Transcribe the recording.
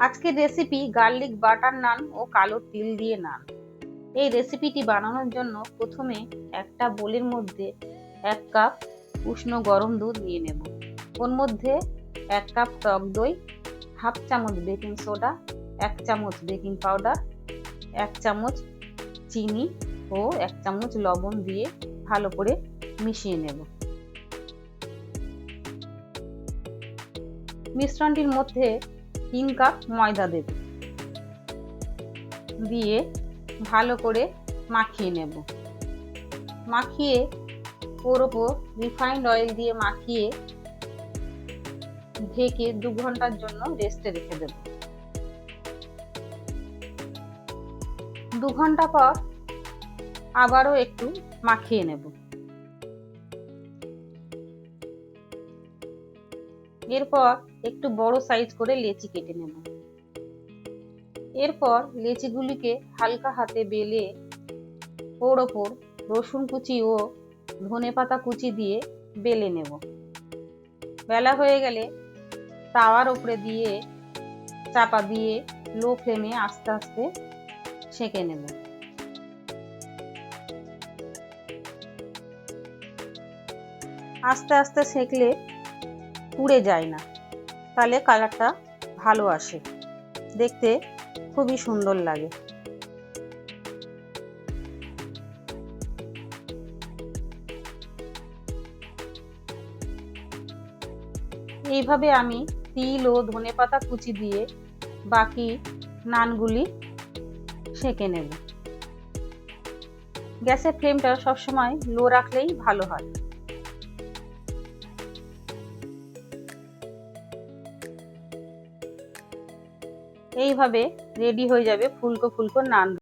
আজকের recipe garlic butter নান ও কালো তিল দিয়ে নান। এই রেসিপিটি বানানোর জন্য প্রথমে একটা বোলের মধ্যে 1 কাপ উষ্ণ গরম দুধ নিয়ে নেব। ওর মধ্যে 1 কাপ টক দই, হাফ চামচ বেকিং সোডা, 1 চামচ বেকিং পাউডার, 1 চামচ চিনি ও 1 চামচ লবণ দিয়ে ভালো করে মিশিয়ে নেব। মিশ্রণটির মধ্যে 3 কাপ ময়দা দেব, দিয়ে ভালো করে মাখিয়ে নেব। মাখিয়ে ওর ওপর রিফাইন্ড অয়েল দিয়ে মাখিয়ে ঢেকে 2 ঘন্টার জন্য রেস্টে রেখে দেব। 2 ঘন্টা পর আবারও একটু মাখিয়ে নেব। এরপর একটু বড় সাইজ করে লেচি কেটে নেব। এরপর লেচিগুলিকে হালকা হাতে বেলে ওর ওপর রসুন কুচি ও ধনেপাতা কুচি দিয়ে বেলে নেব। বেলা হয়ে গেলে তাওয়ার উপরে দিয়ে চাপা দিয়ে লো ফ্লেমে আস্তে আস্তে সেঁকে নেব। আস্তে আস্তে সেঁকলে পুড়ে যায় না, তাহলে কালারটা ভালো আসে, দেখতে খুবই সুন্দর লাগে। এইভাবে আমি তিল ও ধনেপাতা কুচি দিয়ে বাকি নানগুলি সেঁকে নেব। গ্যাসের ফ্লেমটা সবসময় লো রাখলেই ভালো হয়। এইভাবে রেডি হয়ে যাবে ফুলকো ফুলকো নান।